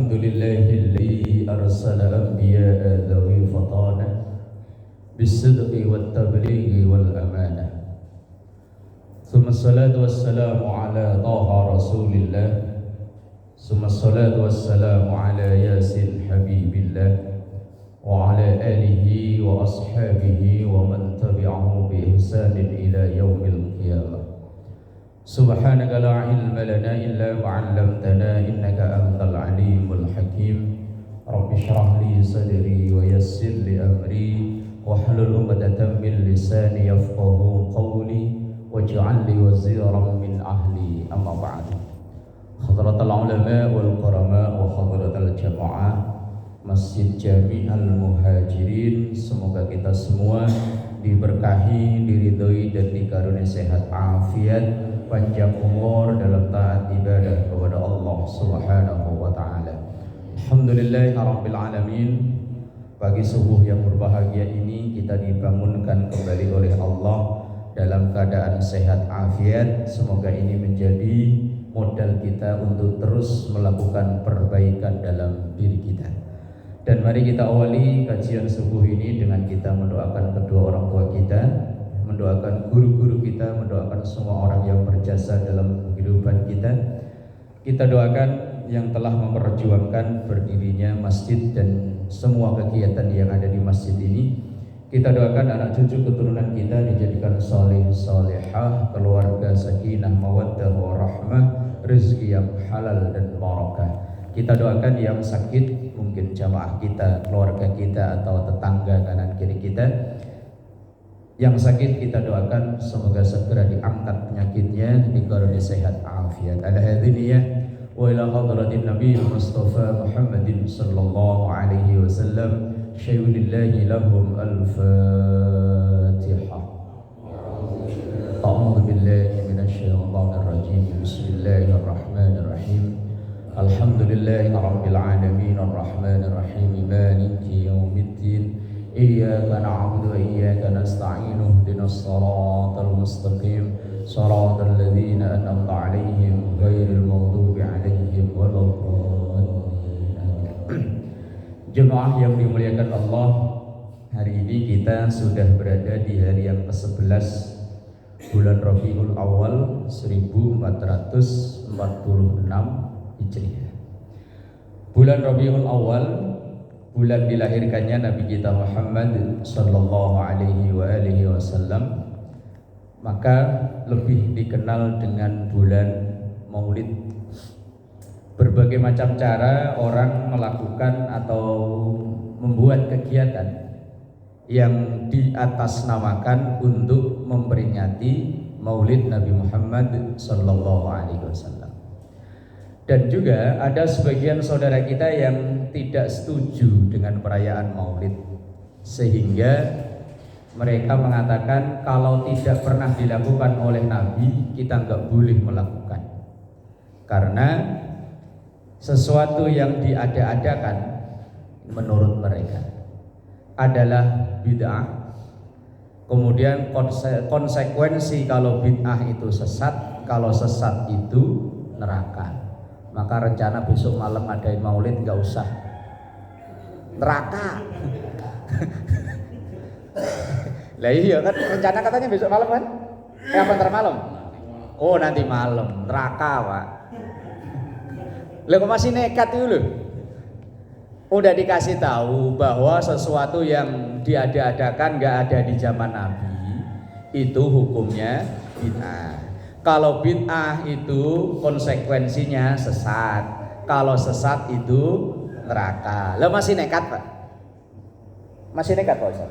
الحمد لله الذي أرسل أنبياء ذوي فطانة بالصدق والتبليغ والأمانة ثم الصلاة والسلام على طه رسول الله ثم الصلاة والسلام على ياسين حبيب الله وعلى آله وأصحابه ومن تبعه بإحسان إلى يوم القيامة سبحانك لا علم لنا إلا ما علمتنا إنك أنت العليم الحكيم رب اشرح لي صدري ويسر لي أمري واحلل عقدة من لساني يفقهوا قولي واجعل لي وزيرا من أهلي أما بعد حضرة العلماء والكرماء وحضرة الجماعة Masjid Jami Al-Muhajirin, semoga kita semua diberkahi, diridhoi dan dikaruniai sehat afiat, panjang umur dalam taat ibadah kepada Allah Subhanahu wa taala. Alhamdulillahirabbil alamin. Pagi subuh yang berbahagia ini kita dibangunkan kembali oleh Allah dalam keadaan sehat afiat. Semoga ini menjadi modal kita untuk terus melakukan perbaikan dalam diri kita. Dan mari kita awali kajian subuh ini dengan kita mendoakan kedua orang tua kita, mendoakan guru-guru kita, mendoakan semua orang yang berjasa dalam kehidupan kita. Kita doakan yang telah memperjuangkan berdirinya masjid dan semua kegiatan yang ada di masjid ini. Kita doakan anak cucu keturunan kita dijadikan saleh salehah, keluarga sakinah mawaddah warahmah, rezeki yang halal dan barakah. Kita doakan yang sakit, mungkin jamaah kita, keluarga kita atau tetangga kanan kiri kita yang sakit, kita doakan semoga segera diangkat penyakitnya, dikaruniai sehat afiat. Ala hadiniyah wa ila hadratin Nabi Mustafa Muhammadin sallallahu alaihi wasallam. Syai'ulillahi lahum al-Fatihah. A'udzu billahi minasyaitonir rajim. Bismillahirrahmanirrahim. Alhamdulillahi rabbil alamin arrahmanir rahim maliki yaumiddin iyyaka na'budu wa iyyaka nasta'in ihdinas siratal mustaqim siratal ladzina an'amta 'alaihim ghairil maghdubi 'alaihim waladdallin. Jemaah yang dimuliakan Allah, hari ini kita sudah berada di hari yang ke-11 bulan Rabiul Awal 1446 Hijriah. Bulan Rabiul Awal, bulan dilahirkannya Nabi kita Muhammad sallallahu alaihi wa alihi wasallam, maka lebih dikenal dengan bulan Maulid. Berbagai macam cara orang melakukan atau membuat kegiatan yang diatasnamakan untuk memperingati Maulid Nabi Muhammad sallallahu alaihi wasallam. Dan juga ada sebagian saudara kita yang tidak setuju dengan perayaan Maulid, sehingga mereka mengatakan kalau tidak pernah dilakukan oleh Nabi, kita nggak boleh melakukan, karena sesuatu yang diada-adakan menurut mereka adalah bid'ah. Kemudian konsekuensi kalau bid'ah itu sesat, kalau sesat itu neraka. Maka rencana besok malam adain Maulid nggak usah, neraka. Lah iya kan rencana katanya besok malam kan? Apa ntar malam? Oh nanti malam, neraka Pak. Lah kok masih nekat itu loh? Udah dikasih tahu bahwa sesuatu yang diada-adakan nggak ada di zaman Nabi itu hukumnya bid'ah. Kalau bid'ah itu konsekuensinya sesat, kalau sesat itu neraka. Lah masih nekat Pak? Masih nekat Pak Ustaz?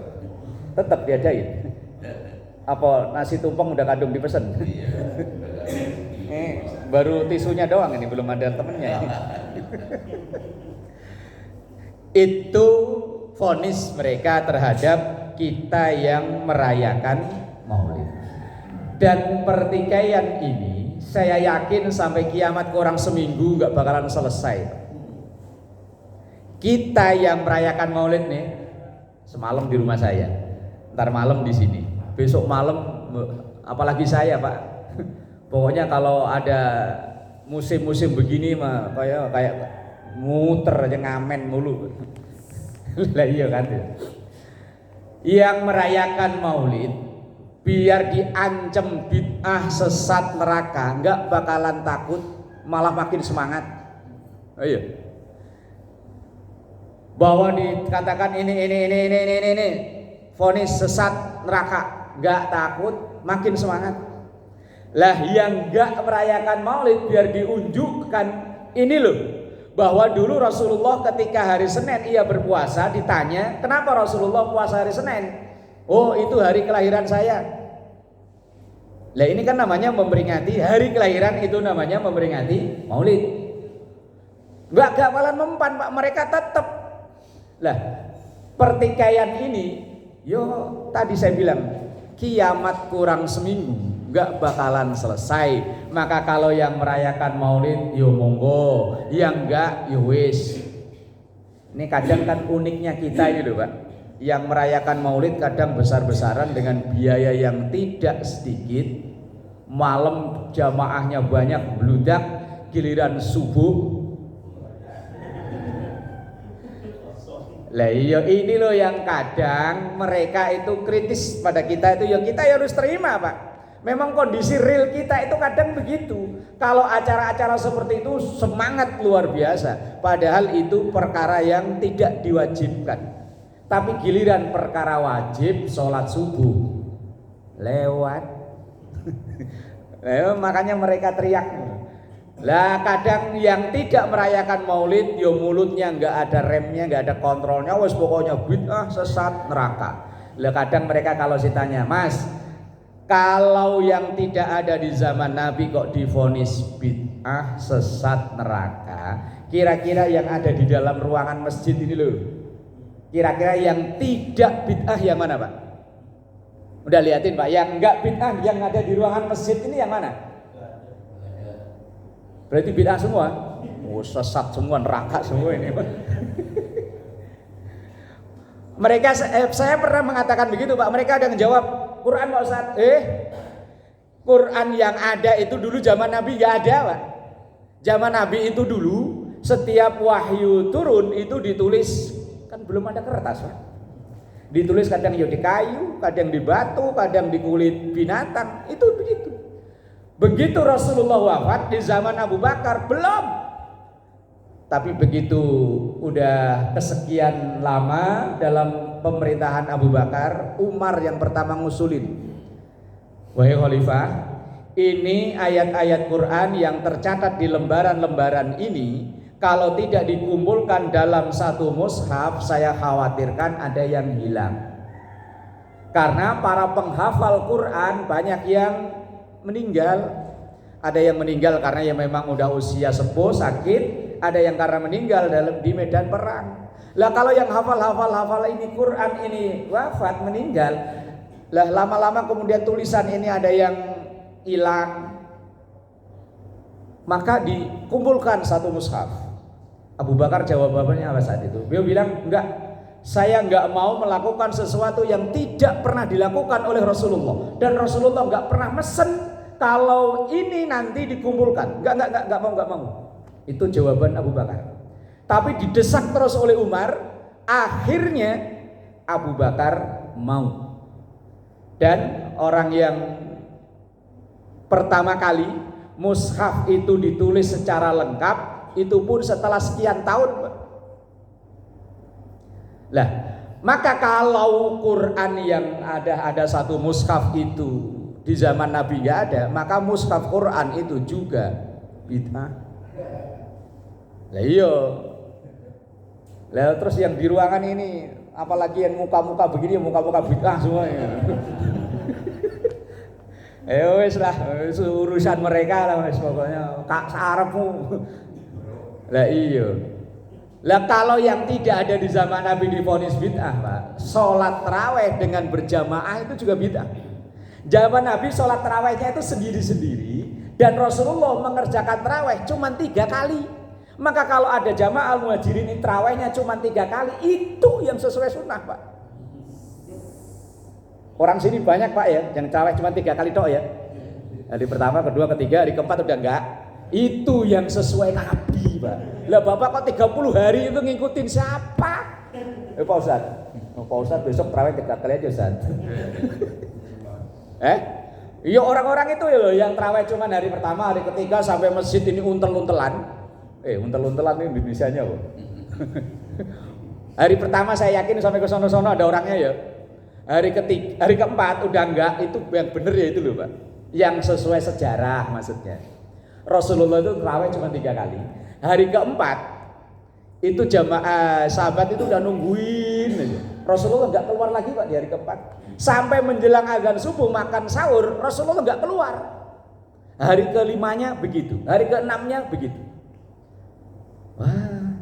Tetap diadain. Apa nasi tumpeng udah kadung dipesen? Baru tisunya doang ini, belum ada temennya. Itu vonis mereka terhadap kita yang merayakan Maulid. Dan pertikaian ini saya yakin sampai kiamat kurang seminggu nggak bakalan selesai. Kita yang merayakan Maulid nih, semalam di rumah saya, ntar malam di sini, besok malam apalagi saya Pak. Pokoknya kalau ada musim-musim begini mah kayak muter aja ngamen mulu. Lah iya kan. Yang merayakan Maulid biar diancam bid'ah, sesat, neraka, enggak bakalan takut, malah makin semangat. Oh iya. Bahwa dikatakan ini vonis sesat, neraka, enggak takut, makin semangat. Lah yang enggak merayakan Maulid biar diunjukkan ini loh, bahwa dulu Rasulullah ketika hari Senin ia berpuasa, ditanya kenapa Rasulullah puasa hari Senin. Oh itu hari kelahiran saya. Lah ini kan namanya memperingati hari kelahiran, itu namanya memperingati Maulid. Enggak bakalan mempan Pak, mereka tetap. Lah pertikaian ini, yo tadi saya bilang kiamat kurang seminggu enggak bakalan selesai. Maka kalau yang merayakan Maulid yo monggo, yang enggak yo wis. Ini kadang kan uniknya kita ini loh Pak, yang merayakan Maulid kadang besar-besaran dengan biaya yang tidak sedikit. Malam jamaahnya banyak, bludak, giliran subuh. Lah iya ini loh yang kadang mereka itu kritis pada kita itu, ya kita harus terima Pak. Memang kondisi real kita itu kadang begitu. Kalau acara-acara seperti itu semangat luar biasa, padahal itu perkara yang tidak diwajibkan. Tapi giliran perkara wajib, sholat subuh lewat. Makanya mereka teriak. Lah kadang yang tidak merayakan Maulid, yo mulutnya nggak ada remnya, nggak ada kontrolnya, wes pokoknya bid'ah, sesat, neraka. Lah kadang mereka kalau ditanya, Mas, kalau yang tidak ada di zaman Nabi kok divonis bid'ah, sesat, neraka, kira-kira yang ada di dalam ruangan masjid ini loh, kira-kira yang tidak bid'ah yang mana Pak? Udah liatin Pak, yang enggak bid'ah yang ada di ruangan masjid ini yang mana? Berarti bid'ah semua? Oh sesat semua, neraka semua ini Pak. Mereka, saya pernah mengatakan begitu Pak, mereka ada menjawab, Quran Pak Ustaz, Quran yang ada itu dulu zaman Nabi gak ada Pak. Zaman Nabi itu dulu setiap wahyu turun itu ditulis, kan belum ada kertas Pak. Ditulis kadang ya di kayu, kadang di batu, kadang di kulit binatang, itu begitu. Begitu Rasulullah wafat di zaman Abu Bakar belum. Tapi begitu udah kesekian lama dalam pemerintahan Abu Bakar, Umar yang pertama ngusulin, wahai khalifah, ini ayat-ayat Quran yang tercatat di lembaran-lembaran ini kalau tidak dikumpulkan dalam satu mushaf, saya khawatirkan ada yang hilang. Karena para penghafal Quran banyak yang meninggal. Ada yang meninggal karena yang memang udah usia sepuh, sakit. Ada yang karena meninggal di medan perang. Lah kalau yang hafal ini Quran ini wafat, meninggal. Lah lama-lama kemudian tulisan ini ada yang hilang. Maka dikumpulkan satu mushaf. Abu Bakar jawabannya apa saat itu? Beliau bilang, enggak, saya enggak mau melakukan sesuatu yang tidak pernah dilakukan oleh Rasulullah. Dan Rasulullah enggak pernah mesen kalau ini nanti dikumpulkan. Enggak mau. Itu jawaban Abu Bakar. Tapi didesak terus oleh Umar, akhirnya Abu Bakar mau. Dan orang yang pertama kali mushaf itu ditulis secara lengkap, itu pun setelah sekian tahun. Lah, maka kalau Quran yang ada satu mushaf itu di zaman Nabi gak ada, maka mushaf Quran itu juga bid'ah. Lah iya. Lah terus yang di ruangan ini, apalagi yang muka-muka begini, muka-muka bid'ah semuanya. Wes lah, urusan mereka lah wes pokoknya. Kak sarepmu. Lah iya. Lah kalau yang tidak ada di zaman Nabi divonis bid'ah Pak, sholat tarawih dengan berjamaah itu juga bid'ah. Zaman Nabi sholat tarawihnya itu sendiri-sendiri, dan Rasulullah mengerjakan tarawih cuma 3 kali. Maka kalau ada jamaah muhajirin ini tarawihnya cuma 3 kali, itu yang sesuai sunnah Pak. Orang sini banyak Pak ya, yang tarawih cuma 3 kali tok ya. Hari pertama, kedua, ketiga, hari keempat udah enggak. Itu yang sesuai Nabi. Pak. Lah Bapak kok 30 hari itu ngikutin siapa? Pak Ustaz. Pak Ustaz besok terawih 3 kali aja Ustaz. Iya orang-orang itu ya loh yang terawih cuma hari pertama, hari ketiga sampai masjid ini untel-untelan. Untel-untelan ini Indonesianya kok. Hari pertama saya yakin sampai ke sono-sono ada orangnya ya. Hari keempat udah enggak, itu yang bener ya itu loh Pak. Yang sesuai sejarah maksudnya. Rasulullah itu terawih cuma 3 kali. Hari keempat itu jamaah sahabat itu udah nungguin aja. Rasulullah enggak keluar lagi Pak di hari keempat. Sampai menjelang azan subuh makan sahur, Rasulullah enggak keluar. Hari kelimanya begitu, hari keenamnya begitu. Wah.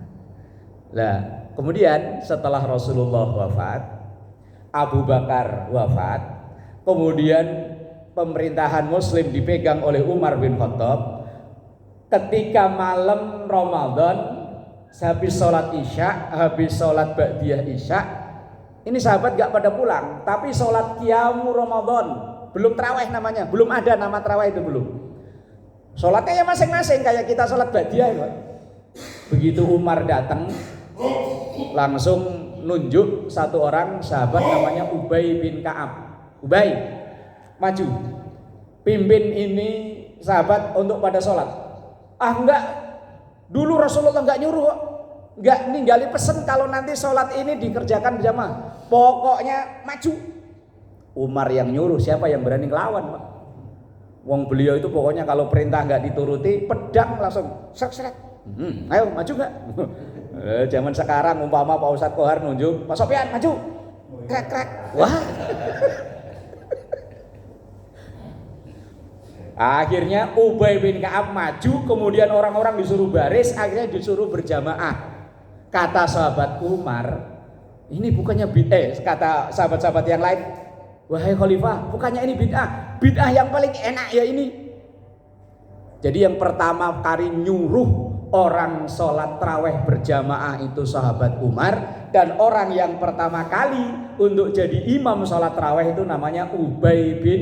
Lah, kemudian setelah Rasulullah wafat, Abu Bakar wafat, kemudian pemerintahan Muslim dipegang oleh Umar bin Khattab. Ketika malam Ramadan, habis sholat Isya, habis sholat Ba'diyah Isya, ini sahabat gak pada pulang, tapi sholat Qiyamu Ramadan, belum tarawih namanya, belum ada nama tarawih itu belum. Sholatnya ya masing-masing kayak kita sholat Ba'diyah. Begitu Umar datang, langsung nunjuk satu orang sahabat namanya Ubay bin Ka'ab. Ubay, maju, pimpin ini sahabat untuk pada sholat. Enggak, dulu Rasulullah enggak nyuruh kok, enggak ninggali pesen kalau nanti sholat ini dikerjakan berjamaah. Pokoknya maju. Umar yang nyuruh, siapa yang berani ngelawan Pak? Wong beliau itu pokoknya kalau perintah enggak dituruti, pedang langsung seret-seret. Ayo maju enggak? Zaman sekarang umpama Pak Ustadz Kohar nunjuk, Pak Sofyan maju, krek. Wah. Akhirnya Ubay bin Ka'ab maju, kemudian orang-orang disuruh baris, akhirnya disuruh berjamaah. Kata sahabat Umar, ini bukannya bid'ah, kata sahabat-sahabat yang lain, wahai khalifah, bukannya ini bid'ah yang paling enak ya ini. Jadi yang pertama kali nyuruh orang sholat tarawih berjamaah itu sahabat Umar, dan orang yang pertama kali untuk jadi imam sholat tarawih itu namanya Ubay bin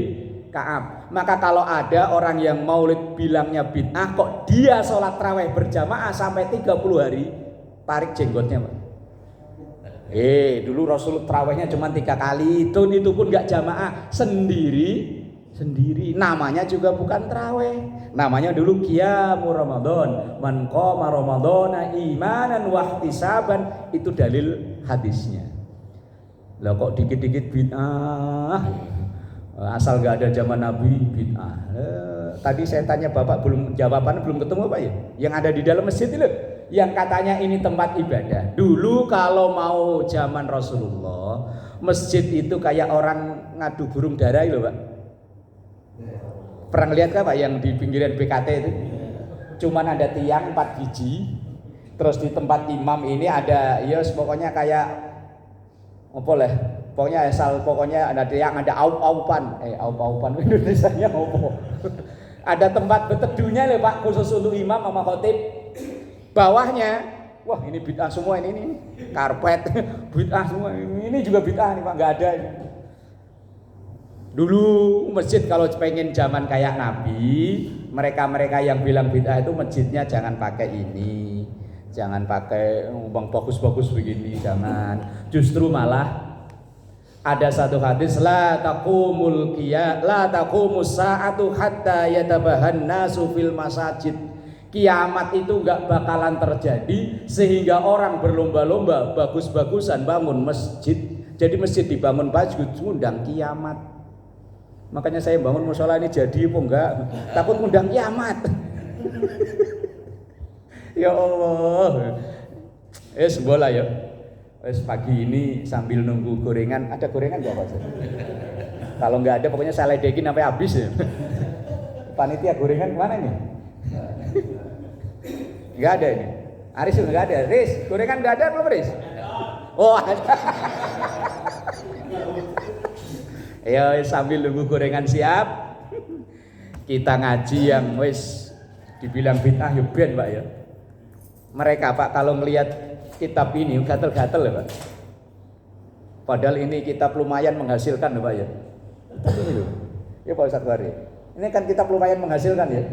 Ka'ab. Maka kalau ada orang yang maulid bilangnya bid'ah, kok dia sholat tarawih berjamaah sampai 30 hari, tarik jenggotnya Pak. Dulu Rasul tarawihnya cuma 3 kali, itu pun gak jamaah, sendiri. Namanya juga bukan tarawih, namanya dulu Qiyamu Ramadan. Man qama Ramadhana imanan wa ihtisaban, itu dalil hadisnya. Lah kok dikit-dikit bid'ah, asal gak ada zaman Nabi bid'ah. Tadi saya tanya Bapak, jawabannya belum ketemu Pak ya? Yang ada di dalam masjid itu, yang katanya ini tempat ibadah. Dulu kalau mau zaman Rasulullah, masjid itu kayak orang ngadu burung dara itu Pak. Pernah lihat kan Pak yang di pinggiran BKT itu? Cuman ada tiang 4 biji. Terus di tempat imam ini ada ya pokoknya kayak apa lah? Pokoknya ada tiang, ada aup-aupan. Aup-aupan Indonesianya apa? Ada tempat berteduhnya loh Pak, khusus untuk imam sama khotib. Bawahnya, wah ini bid'ah semua ini karpet bid'ah semua. Ini juga bid'ah nih Pak, enggak ada ini. Dulu masjid kalau pengen zaman kayak Nabi, mereka yang bilang bid'ah itu masjidnya jangan pakai ini, jangan pakai uang bagus-bagus begini, jangan. Justru malah ada satu hadis, la taqumus sa'atu hatta yatabahan nasu fil masajid. Kiamat itu enggak bakalan terjadi sehingga orang berlomba-lomba bagus-bagusan bangun masjid. Jadi masjid dibangun bagus, undang kiamat. Makanya saya bangun mushola ini jadi apa enggak, takut ngundang kiamat. Ya Allah. Bola ya. Pagi ini sambil nunggu gorengan, ada gorengan enggak Pak? Kalau enggak ada pokoknya saya ledekin sampai habis ya. Panitia gorengan kemana ini? Enggak ada ini. Aris enggak ada. Riz, gorengan enggak ada belum Riz? Oh ada. Ya sambil nunggu gorengan siap, kita ngaji yang wis dibilang bid'ah ya ben Pak ya. Mereka Pak kalau melihat kitab ini gatel-gatel ya Pak. Padahal ini kitab lumayan menghasilkan ya Pak ya. Ya Pak Ustadz Wari. Ini kan kitab lumayan menghasilkan ya.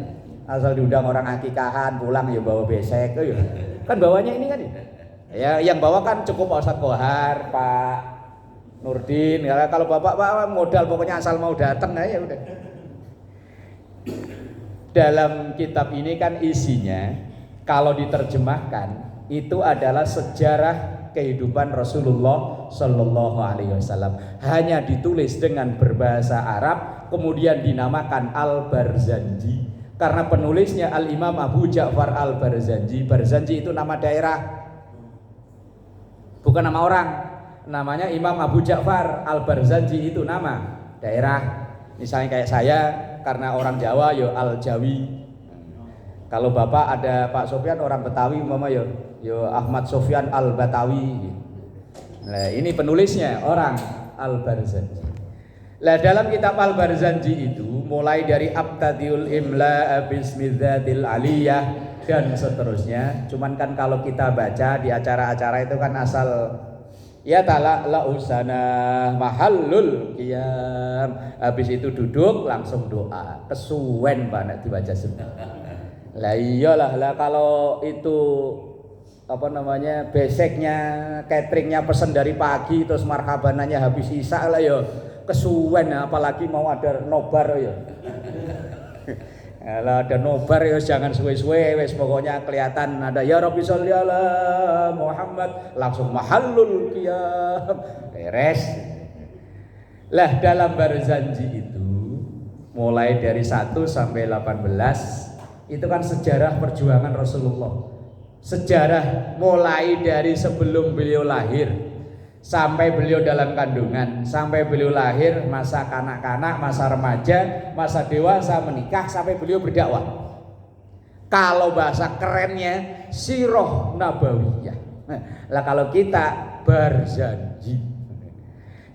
Asal diundang orang akikahan pulang ya bawa besek ya. Kan bawanya ini kan ya yang bawa kan cukup Pak Ustadz Kohar, Pak Nurdin. Kalau bapak modal pokoknya asal mau datang ya udah. Dalam kitab ini kan isinya kalau diterjemahkan itu adalah sejarah kehidupan Rasulullah Shallallahu Alaihi Wasallam. Hanya ditulis dengan berbahasa Arab, kemudian dinamakan Al-Barzanji karena penulisnya Al Imam Abu Ja'far Al-Barzanji. Barzanji itu nama daerah, bukan nama orang. Namanya Imam Abu Ja'far Al-Barzanji itu nama daerah. Misalnya kayak saya, karena orang Jawa yo Al-Jawi. Kalau bapak ada Pak Sofyan orang Betawi, mama yo Ahmad Sofyan Al-Batawi. Nah, ini penulisnya orang Al-Barzanji. Nah, dalam kitab Al-Barzanji itu mulai dari Abtadiul Imla Bismidzatil Aliyah dan seterusnya. Cuman kan kalau kita baca di acara-acara itu kan asal ya la usana mahallul qiyam. Habis itu duduk langsung doa. Kesuwen banget dibaca semua. Lah iyalah kalau itu apa namanya beseknya cateringnya pesen dari pagi terus marhabanannya habis isya lah ya kesuwen, apalagi mau ada nobar ya. Kalau ada nobar ya jangan suwe-suwe wes pokoknya kelihatan ada ya Rabbi sholli ala Muhammad langsung mahallul qiyam beres. Lah dalam Barzanji itu mulai dari 1 sampai 18 itu kan sejarah perjuangan Rasulullah. Sejarah mulai dari sebelum beliau lahir sampai beliau dalam kandungan, sampai beliau lahir, masa kanak-kanak, masa remaja, masa dewasa, menikah, sampai beliau berdakwah. Kalau bahasa kerennya sirah nabawiyah. Lah kalau kita Barzanji.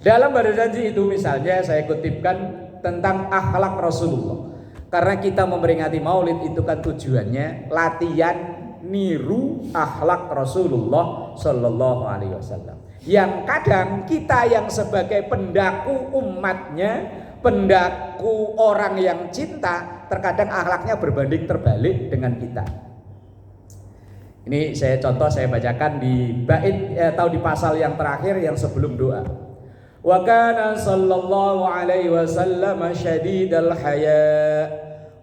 Dalam Barzanji itu misalnya saya kutipkan tentang akhlak Rasulullah. Karena kita memperingati Maulid itu kan tujuannya latihan niru akhlak Rasulullah Shallallahu Alaihi Wasallam. Yang kadang kita yang sebagai pendaku umatnya, pendaku orang yang cinta, terkadang akhlaknya berbanding terbalik dengan kita. Ini saya contoh, saya bacakan di bait atau di pasal yang terakhir yang sebelum doa. Wa kana sallallahu alaihi wasallam syadidal haya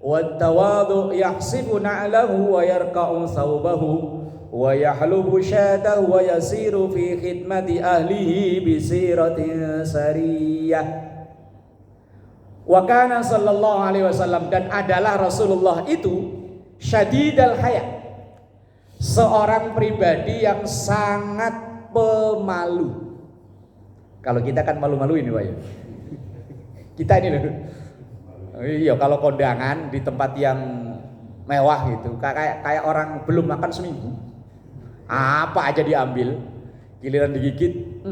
wat tawadu yahsibu na'lahu wa yarka'u thawbahu wa yahlubu syatahu wa yasiru fi khidmati ahlihi bisiratin sariyah. Wa kana sallallahu alaihi wasallam, dan adalah Rasulullah itu syadidal haya, seorang pribadi yang sangat pemalu. Kalau kita kan malu-maluin Pak ya. Kita ini loh. Iya, kalau kondangan di tempat yang mewah gitu, kayak orang belum makan seminggu. Apa aja diambil, giliran digigit,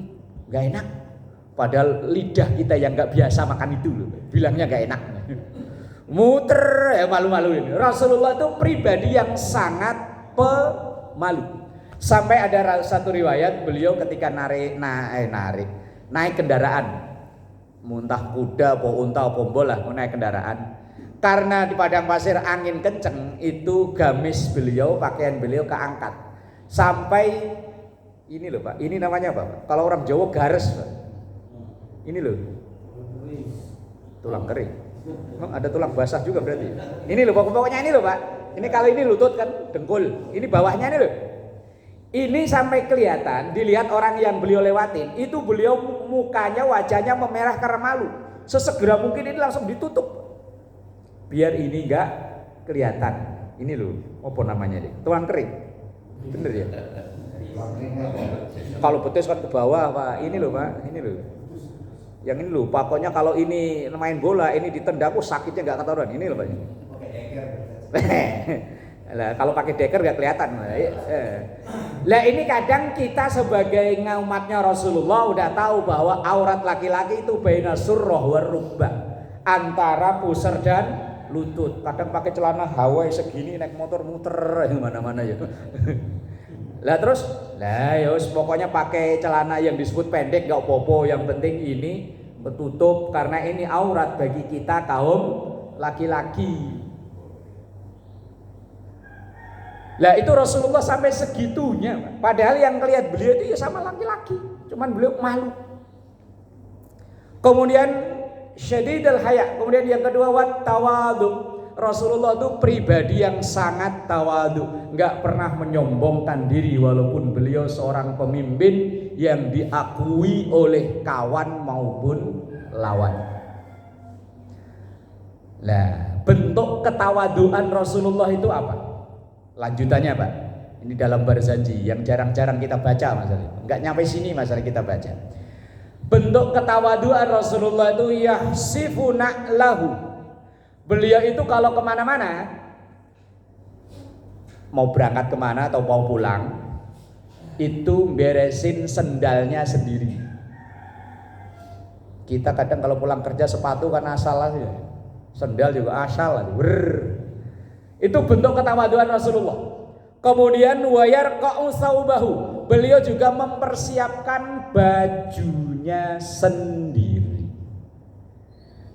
nggak enak. Padahal lidah kita yang nggak biasa makan itu loh, bilangnya nggak enak. Muter ya malu-maluin. Rasulullah itu pribadi yang sangat pemalu. Sampai ada satu riwayat beliau ketika naik kendaraan, muntah kuda, po unta, po bola, naik kendaraan. Karena di padang pasir angin kenceng, itu gamis beliau, pakaian beliau keangkat. Sampai ini loh Pak, ini namanya apa Pak? Kalau orang Jawa gares Pak. Ini loh, tulang kering. Oh, ada tulang basah juga berarti. Ini loh pokoknya ini loh Pak. Ini kalau ini lutut kan dengkul, ini bawahnya ini loh. Ini sampai kelihatan, dilihat orang yang beliau lewatin, itu beliau mukanya, wajahnya memerah karena malu. Sesegera mungkin ini langsung ditutup, biar ini enggak kelihatan. Ini loh, apa namanya deh? Tulang kering. Bener ya? Kalau betis kan ke bawah Pak. Ini loh Pak, ini loh. Yang ini loh, pokoknya kalau ini main bola, ini ditendang, sakitnya nggak ketahuan. Ini loh Pak. Lah kalau pakai deker nggak kelihatan. Lah ini kadang kita sebagai umatnya Rasulullah udah tahu bahwa aurat laki-laki itu baina surrah war rukbah, antara pusar dan lutut. Kadang pakai celana Hawaii segini naik motor muter mana-mana ya. Lah terus, pokoknya pakai celana yang disebut pendek nggak popo, yang penting ini betutup karena ini aurat bagi kita kaum laki-laki. Lah itu Rasulullah sampai segitunya. Padahal yang lihat beliau itu ya sama laki-laki, cuman beliau malu. Kemudian syadidul haya. Kemudian yang kedua wat tawadu. Rasulullah itu pribadi yang sangat tawadu, nggak pernah menyombongkan diri walaupun beliau seorang pemimpin yang diakui oleh kawan maupun lawan. Nah, bentuk ketawaduan Rasulullah itu apa? Lanjutannya Pak, ini dalam Barzanji yang jarang-jarang kita baca masalah, nggak nyampe sini masalah kita baca. Bentuk ketawaduan Rasulullah itu yahsifu na'lahu. Beliau itu kalau kemana-mana, mau berangkat kemana atau mau pulang, itu beresin sendalnya sendiri. Kita kadang kalau pulang kerja sepatu kan asal aja, sendal juga asal aja. Itu bentuk ketawaduan Rasulullah. Kemudian wayar saubahu, beliau juga mempersiapkan bajunya sendiri.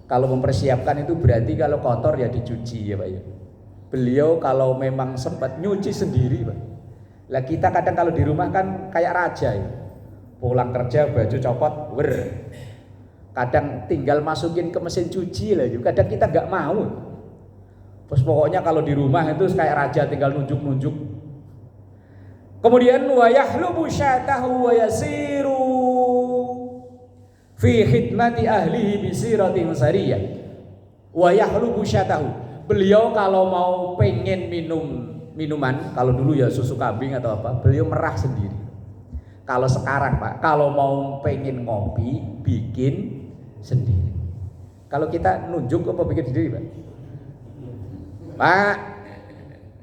Kalau mempersiapkan itu berarti kalau kotor ya dicuci ya Pak ya. Beliau kalau memang sempat nyuci sendiri Pak. Lah kita kadang kalau di rumah kan kayak raja ya. Pulang kerja baju copot, kadang tinggal masukin ke mesin cuci lah. Kadang kita nggak mau. Terus pokoknya kalau di rumah itu kayak raja tinggal nunjuk-nunjuk. Kemudian wa yahlubu syatahu wa yasiru fi khidmati ahlihi bi siratin sariyah wa yahlubu syatahu. Beliau kalau mau pengen minum minuman, kalau dulu ya susu kambing atau apa, beliau merah sendiri. Kalau sekarang Pak, kalau mau pengen ngopi bikin sendiri. Kalau kita nunjuk apa bikin sendiri Pak? Pak,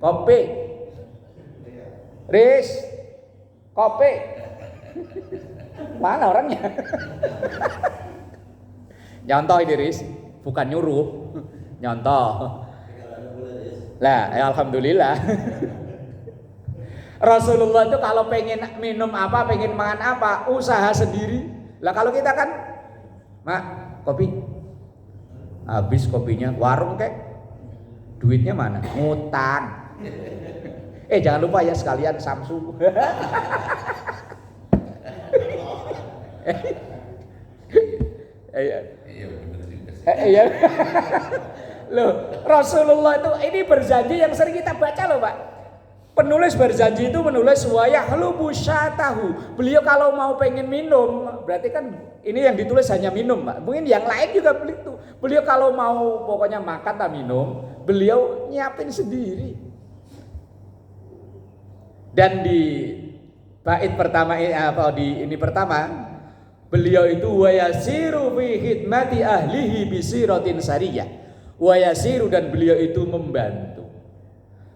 kopi. Riz, kopi. Mana orangnya? Nyontoh ini Riz, bukan nyuruh. Nyontoh. Lah, alhamdulillah. Rasulullah itu kalau pengen minum apa, pengen makan apa, usaha sendiri. Lah kalau kita kan, Mak, kopi. Habis kopinya, warung kek. Duitnya mana? Ngutang. Jangan lupa ya sekalian Samsung. Iya. Loh, Rasulullah itu ini berjanji yang sering kita baca loh Pak. Penulis berjanji itu menulis wayahlubu syatahu. Beliau kalau mau pengen minum, berarti kan ini yang ditulis hanya minum Pak. Mungkin yang lain juga begitu. Beliau kalau mau pokoknya makan atau minum, beliau nyiapin sendiri. Dan di bait pertama ini pertama, beliau itu wayasiru fi khidmati ahlihi bisiratin sariyah. Wayasiru dan beliau itu membantu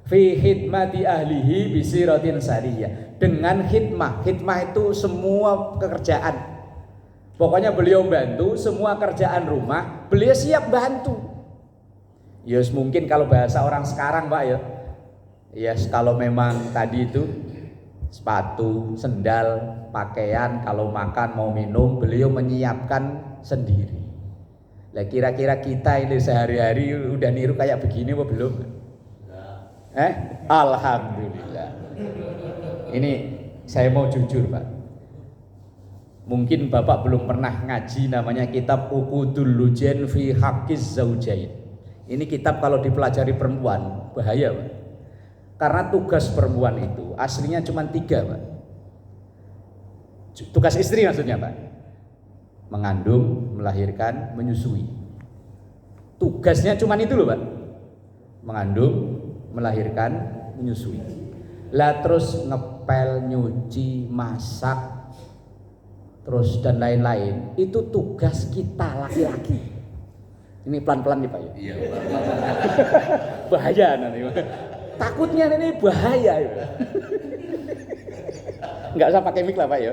fi khidmati ahlihi bisiratin sariyah, dengan khidmah. Khidmah itu semua pekerjaan. Pokoknya beliau bantu semua kerjaan rumah, beliau siap bantu. Yes, mungkin kalau bahasa orang sekarang Pak ya. Yes, kalau memang tadi itu sepatu, sendal, pakaian, kalau makan mau minum beliau menyiapkan sendiri. Lah kira-kira kita ini sehari-hari udah niru kayak begini apa belum? Alhamdulillah. Ini saya mau jujur Pak. Mungkin Bapak belum pernah ngaji namanya kitab Uqudul Lujain fi Haqqiz Zaujain. Ini kitab kalau dipelajari perempuan bahaya Pak. Karena tugas perempuan itu aslinya cuma 3 Pak. Tugas istri maksudnya Pak. Mengandung, melahirkan, menyusui. Tugasnya cuma itu loh Pak. Mengandung, melahirkan, menyusui. Lah terus ngepel, nyuci, masak, terus dan lain-lain. Itu tugas kita laki-laki. Ini pelan-pelan nih Pak ya. Iya. Bahaya nanti. Takutnya ini bahaya ya. Nggak usah pakai mic lah Pak ya.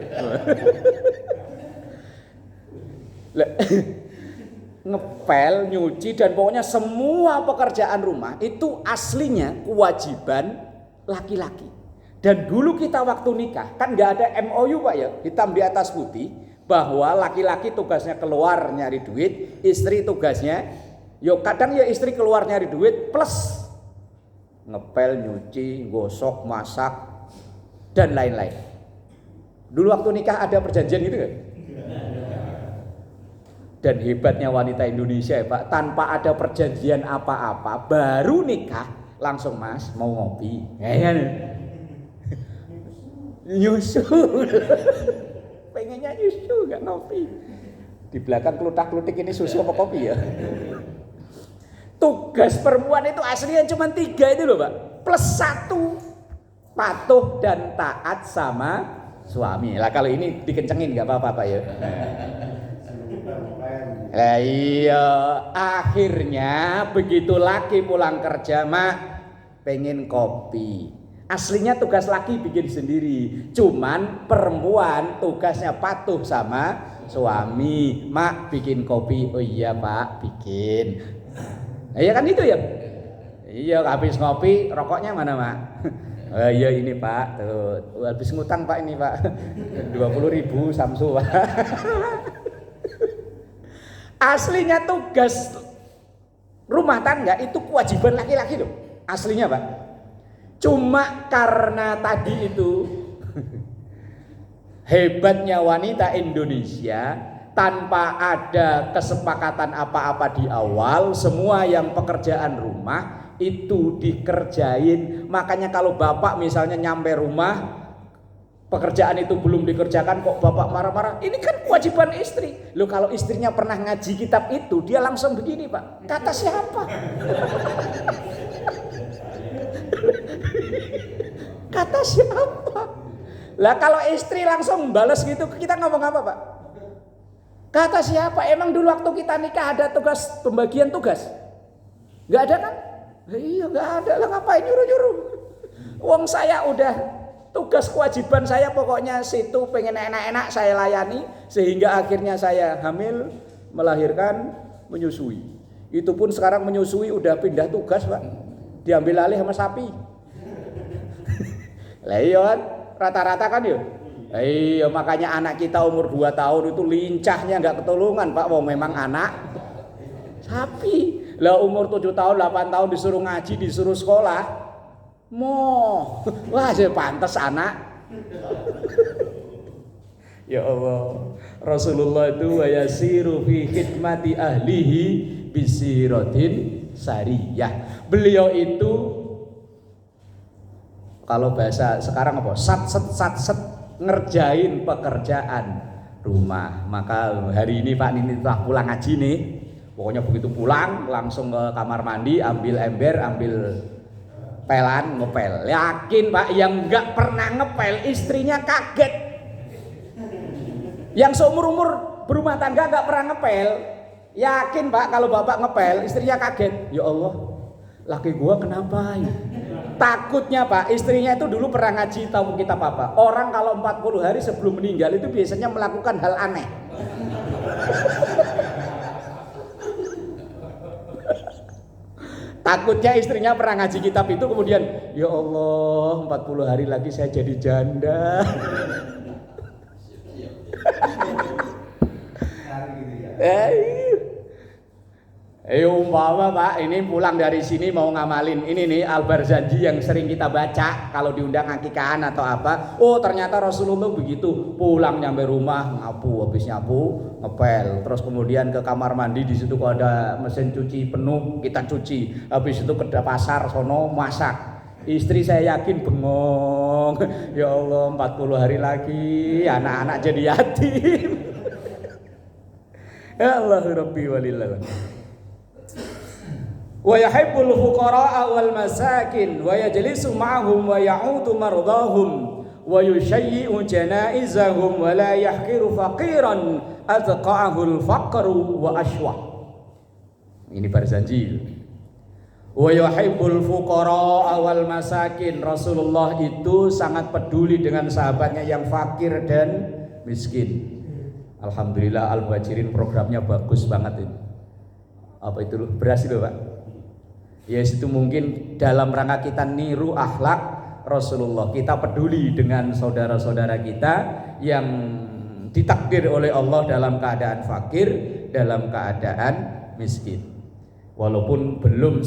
Ngepel, nyuci dan pokoknya semua pekerjaan rumah itu aslinya kewajiban laki-laki. Dan dulu kita waktu nikah kan nggak ada MOU Pak ya, hitam di atas putih bahwa laki-laki tugasnya keluar nyari duit, istri tugasnya kadang ya istri keluar nyari duit plus ngepel, nyuci, gosok, masak, dan lain-lain. Dulu waktu nikah ada perjanjian gitu kan? Dan hebatnya wanita Indonesia ya Pak, tanpa ada perjanjian apa-apa, baru nikah langsung Mas mau ngopi, nyusu, pengennya nyusu nggak ngopi. Di belakang kelutak-kelutik ini susu apa kopi ya? Tugas perempuan itu aslinya cuma 3 itu loh Pak, plus 1 patuh dan taat sama suami. Lah kalau ini dikencengin nggak apa-apa Pak ya. Lah iya, akhirnya begitu laki pulang kerja mak pengen kopi. Aslinya tugas laki bikin sendiri, cuman perempuan tugasnya patuh sama suami. Mak bikin kopi, oh iya Pak bikin. Iya kan itu ya. Iya habis ngopi rokoknya mana mak? Oh iya ini Pak, tuh habis ngutang Pak ini Pak, 20.000 Samsu Pak. Aslinya tugas rumah tangga itu kewajiban laki-laki loh, aslinya Pak. Cuma karena tadi itu hebatnya wanita Indonesia, tanpa ada kesepakatan apa-apa di awal, semua yang pekerjaan rumah itu dikerjain. Makanya kalau bapak misalnya nyampe rumah, pekerjaan itu belum dikerjakan kok bapak marah-marah, ini kan kewajiban istri. Loh kalau istrinya pernah ngaji kitab itu, dia langsung begini Pak, kata siapa? Kata siapa? Lah kalau istri langsung balas gitu, kita ngomong apa Pak? Kata siapa? Emang dulu waktu kita nikah ada tugas, pembagian tugas? Gak ada kan? Iya gak ada, lah ngapain nyuruh-nyuruh? Wong saya udah tugas kewajiban saya pokoknya situ pengen enak-enak saya layani, sehingga akhirnya saya hamil, melahirkan, menyusui. Itu pun sekarang menyusui udah pindah tugas Pak, diambil alih sama sapi. Lah iya kan, rata-rata kan ya. Iya makanya anak kita umur 2 tahun itu lincahnya nggak ketulungan Pak, wong memang anak sapi. Lah umur 7 tahun, 8 tahun disuruh ngaji, disuruh sekolah. Wah saya pantas anak. Ya Allah, Rasulullah itu wa yasiru fi khidmati ahlihi bisiratin sariyah. Beliau itu kalau bahasa sekarang apa? Sat ngerjain pekerjaan rumah. Maka hari ini Pak Nini telah pulang ngaji nih. Pokoknya begitu pulang langsung ke kamar mandi, ambil ember, ambil pelan ngepel. Yakin Pak, yang nggak pernah ngepel istrinya kaget. Yang seumur-umur berumah tangga nggak pernah ngepel, yakin Pak kalau bapak ngepel istrinya kaget. Ya Allah, laki gua kenapa ya? Takutnya Pak, istrinya itu dulu pernah ngaji tahu kitab apa. Orang kalau 40 hari sebelum meninggal itu biasanya melakukan hal aneh. Takutnya istrinya pernah ngaji kitab itu kemudian, ya Allah 40 hari lagi saya jadi janda. Umpama Pak ini pulang dari sini mau ngamalin ini nih Al-Barzanji yang sering kita baca kalau diundang akikahan atau apa. Oh ternyata Rasulullah begitu, pulang nyampe rumah nyapu, habis nyapu ngepel, terus kemudian ke kamar mandi, di situ kok ada mesin cuci penuh kita cuci, habis itu ke pasar sono masak. Istri saya yakin bengong, ya Allah 40 hari lagi anak-anak jadi yatim. Ya Allah Rabbi walillah. Wa yahibbul fuqara'a wal masakin wa yajlisu ma'ahum wa ya'udu mardahum wa yushayyi'u janaizahum wa la yahqiru faqiran atqa'ahul faqru wa ashwa. Ini Barzanji. Wa yuhibbul fuqara'a wal masakin. Rasulullah itu sangat peduli dengan sahabatnya yang fakir dan miskin. Alhamdulillah Al-Muhajirin programnya bagus banget ini. Apa itu loh? Beras itu Pak. Ya itu mungkin dalam rangka kita niru akhlak Rasulullah. Kita peduli dengan saudara-saudara kita yang ditakdir oleh Allah dalam keadaan fakir, dalam keadaan miskin. Walaupun belum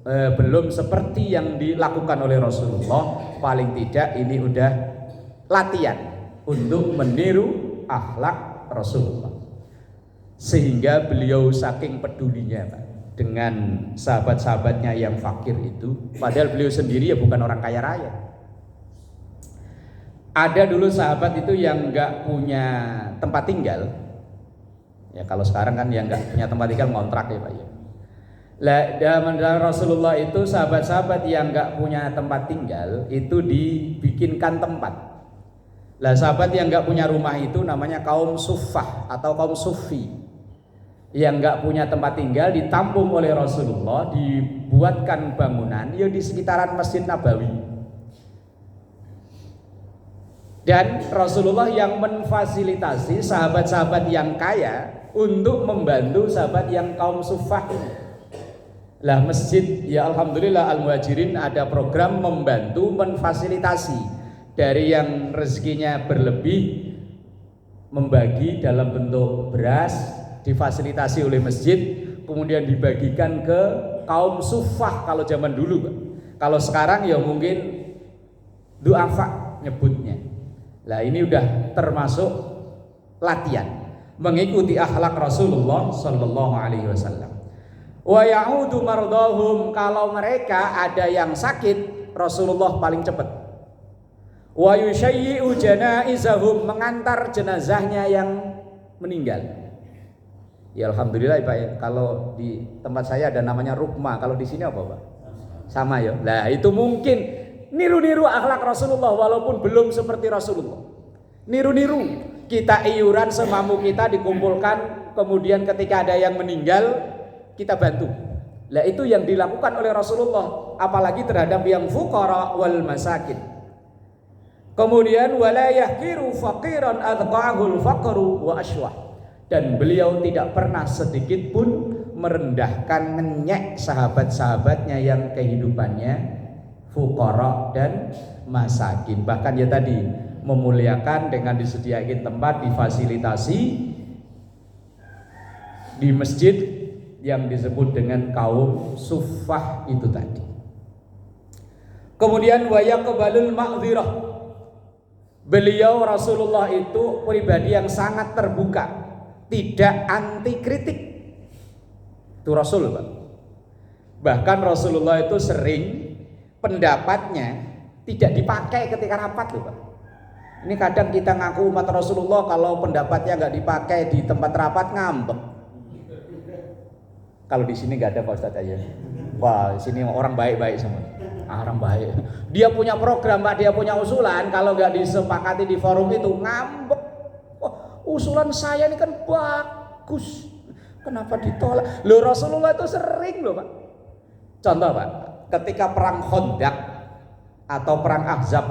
belum seperti yang dilakukan oleh Rasulullah, paling tidak ini udah latihan untuk meniru akhlak Rasulullah. Sehingga beliau saking pedulinya Pak dengan sahabat-sahabatnya yang fakir itu, padahal beliau sendiri ya bukan orang kaya raya. Ada dulu sahabat itu yang nggak punya tempat tinggal. Ya kalau sekarang kan yang nggak punya tempat tinggal ngontrak ya Pak ya. Lah zaman Rasulullah itu sahabat-sahabat yang nggak punya tempat tinggal itu dibikinkan tempat. Lah sahabat yang nggak punya rumah itu namanya kaum suffah atau kaum sufi. Yang nggak punya tempat tinggal ditampung oleh Rasulullah, dibuatkan bangunan ya di sekitaran Masjid Nabawi. Dan Rasulullah yang memfasilitasi sahabat-sahabat yang kaya untuk membantu sahabat yang kaum suffah ini. Lah masjid ya alhamdulillah Al-Muhajirin ada program membantu memfasilitasi dari yang rezekinya berlebih, membagi dalam bentuk beras difasilitasi oleh masjid, kemudian dibagikan ke kaum suffah kalau zaman dulu Pak. Kalau sekarang ya mungkin du'afa nyebutnya. Lah ini udah termasuk latihan mengikuti akhlak Rasulullah sallallahu alaihi wasallam. Wa ya'udu mardahum, kalau mereka ada yang sakit Rasulullah paling cepat. Wa yushayyi'u janaizahum, mengantar jenazahnya yang meninggal. Ya alhamdulillah Pak ya, kalau di tempat saya ada namanya rukma, kalau di sini apa Pak? Sama ya. Nah itu mungkin niru-niru akhlak Rasulullah walaupun belum seperti Rasulullah. Niru-niru, kita iuran semampu kita dikumpulkan, kemudian ketika ada yang meninggal kita bantu. Lah itu yang dilakukan oleh Rasulullah, apalagi terhadap yang fuqara wal masakin. Kemudian wala yahqiru faqiran adqa'ahul faqru wa ashwah. Dan beliau tidak pernah sedikit pun merendahkan, ngenyek sahabat-sahabatnya yang kehidupannya fuqara dan masakin. Bahkan ya tadi memuliakan dengan disediakan tempat, difasilitasi di masjid yang disebut dengan kaum suffah itu tadi. Kemudian wa yaqbalul ma'dzirah. Beliau Rasulullah itu pribadi yang sangat terbuka, tidak anti kritik. Itu Rasul Pak. Bahkan Rasulullah itu sering pendapatnya tidak dipakai ketika rapat loh Pak. Ini kadang kita ngaku umat Rasulullah kalau pendapatnya nggak dipakai di tempat rapat ngambek. Kalau di sini nggak ada Pak Ustadz aja. Wah, di sini orang baik-baik semua. Orang baik. Dia punya program Pak, dia punya usulan. Kalau nggak disepakati di forum itu ngambek. Wah, usulan saya ini kan bagus. Kenapa ditolak? Loh Rasulullah itu sering loh Pak. Contoh Pak, ketika perang Khandaq atau perang Ahzab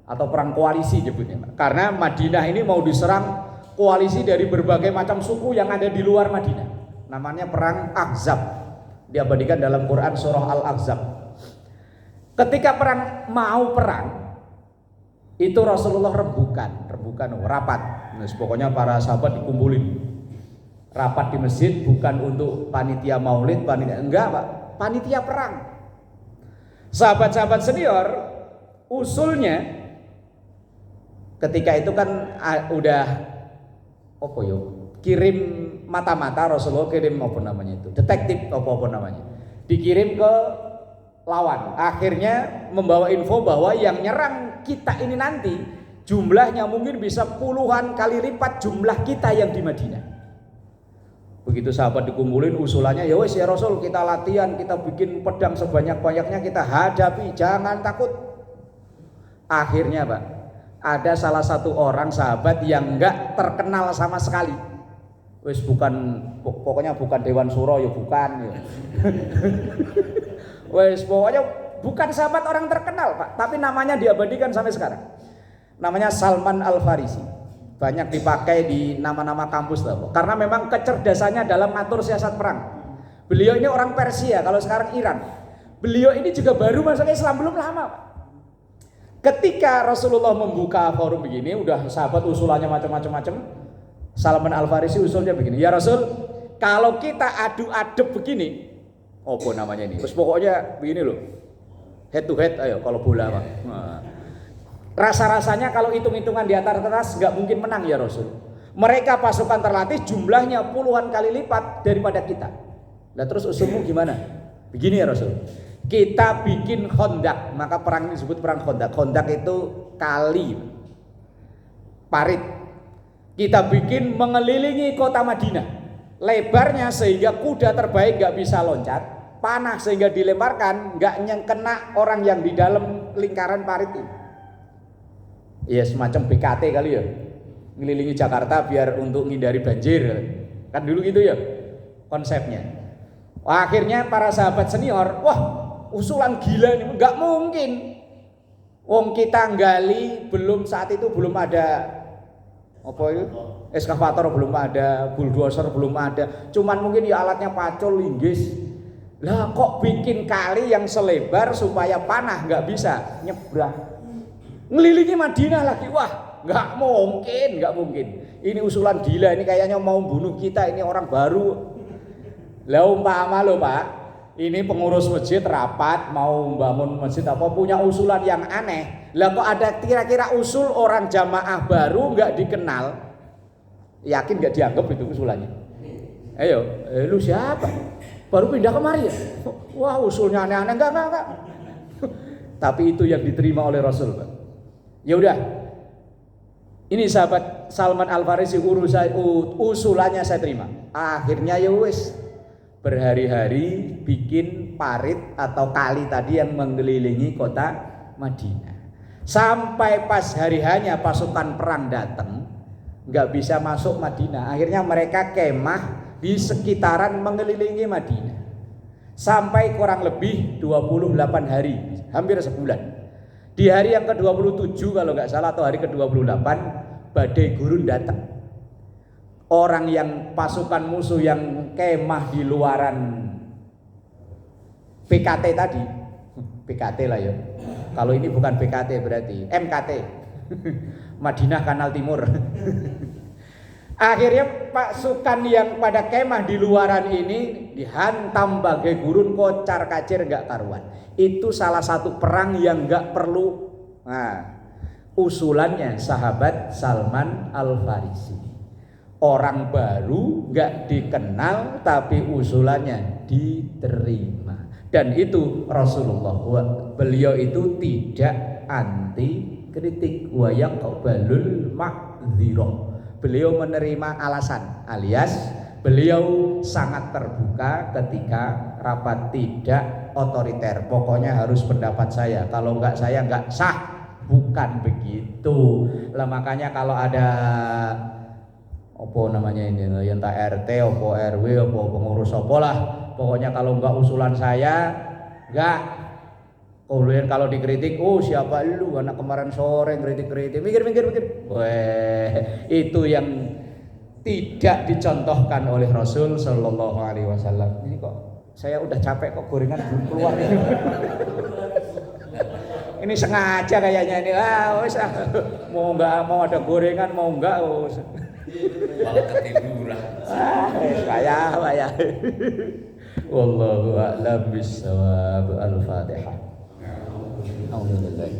atau perang koalisi nyebutnya Pak. Karena Madinah ini mau diserang koalisi dari berbagai macam suku yang ada di luar Madinah. Namanya perang Ahzab, diabadikan dalam Quran surah Al-Ahzab. Ketika mau perang itu Rasulullah rembukan rapat. Nah, pokoknya para sahabat dikumpulin rapat di masjid, bukan untuk panitia maulid, panitia enggak Pak, panitia perang. Sahabat-sahabat senior usulnya ketika itu kan udah kirim mata-mata, Rasulullah kirim apa namanya itu, detektif apa namanya, dikirim ke lawan. Akhirnya membawa info bahwa yang nyerang kita ini nanti jumlahnya mungkin bisa puluhan kali lipat jumlah kita yang di Madinah. Begitu sahabat dikumpulin, usulannya ya wes ya Rasul, kita latihan, kita bikin pedang sebanyak-banyaknya, kita hadapi, jangan takut. Akhirnya Pak, ada salah satu orang sahabat yang enggak terkenal sama sekali. Wes pokoknya bukan Dewan Suro ya bukan ya. Wes pokoknya bukan sahabat orang terkenal Pak, tapi namanya diabadikan sampai sekarang. Namanya Salman Al-Farisi. Banyak dipakai di nama-nama kampus lah, karena memang kecerdasannya dalam mengatur siasat perang. Beliau ini orang Persia, kalau sekarang Iran. Beliau ini juga baru masuk Islam, belum lama Pak. Ketika Rasulullah membuka forum begini, udah sahabat usulannya macam-macam. Salman Al-Farisi usulnya begini, ya Rasul, kalau kita adu adep begini, apa namanya ini. Terus pokoknya begini loh. Head to head ayo kalau bola Pak. Nah. Rasa-rasanya kalau hitung-hitungan di atas nggak mungkin menang ya Rasul. Mereka pasukan terlatih jumlahnya puluhan kali lipat daripada kita. Nah terus usulmu gimana? Begini ya Rasul. Kita bikin Khandaq, maka perang ini disebut perang Khandaq. Khandaq itu kali parit. Kita bikin mengelilingi kota Madinah. Lebarnya sehingga kuda terbaik nggak bisa loncat, panah sehingga dilemparkan nggak kena orang yang di dalam lingkaran parit itu. Ya semacam BKT kali ya, ngelilingi Jakarta biar untuk menghindari banjir, kan dulu gitu ya konsepnya. Akhirnya para sahabat senior, wah usulan gila ini, nggak mungkin. Wong kita gali saat itu belum ada apa itu, eskavator belum ada, bulldozer belum ada, cuman mungkin ya alatnya pacul, linggis. Lah kok bikin kali yang selebar supaya panah nggak bisa nyebrang. Ngelilingi Madinah lagi, wah nggak mungkin. Ini usulan gila, ini kayaknya mau bunuh kita, ini orang baru. Lah umpama loh Pak, ini pengurus masjid rapat mau bangun masjid apa punya usulan yang aneh. Lah kok ada kira-kira usul orang jamaah baru nggak dikenal, yakin nggak dianggap itu usulannya? Ayo, lu siapa? Baru pindah kemari ya? Wah usulnya aneh-aneh, enggak. Tapi itu yang diterima oleh Rasul Pak. Ya udah, ini sahabat Salman Al Farisi usulannya saya terima. Akhirnya ya wis berhari-hari bikin parit atau kali tadi yang mengelilingi kota Madinah. Sampai pas hari hanya pasukan perang datang, nggak bisa masuk Madinah. Akhirnya mereka kemah di sekitaran mengelilingi Madinah. Sampai kurang lebih 28 hari, hampir sebulan. Di hari yang ke-27 kalau nggak salah atau hari ke-28 badai gurun datang. Orang yang pasukan musuh yang kemah di luaran PKT tadi, PKT lah ya. Kalau ini bukan PKT berarti MKT, Madinah Kanal Timur. Akhirnya pasukan yang pada kemah di luaran ini dihantam bagai gurun, kocar kacir nggak karuan. Itu salah satu perang yang nggak perlu. Nah, usulannya sahabat Salman Al Farisi. Orang baru nggak dikenal tapi usulannya diterima. Dan itu Rasulullah, beliau itu tidak anti kritik, wa yaqbalul ma'dzirah. Beliau menerima alasan, alias beliau sangat terbuka ketika rapat, tidak otoriter. Pokoknya harus pendapat saya, kalau enggak saya enggak sah. Bukan begitu. Lah makanya kalau ada apa namanya ini, entah RT, apa RW, apa pengurus apa lah, pokoknya kalau enggak usulan saya enggak. Kemudian kalau dikritik, oh siapa lu, anak kemarin sore kritik-kritik, mikir. Weh, itu yang tidak dicontohkan oleh Rasul Shallallahu Alaihi Wasallam. Ini kok saya udah capek kok gorengan belum keluar ini. Ini sengaja kayaknya ini. Mau nggak mau ada gorengan, mau nggak. Malah ketiduran. Saya. Wallahu a'lam bishawab. Al-Fatihah. Alhamdulillah.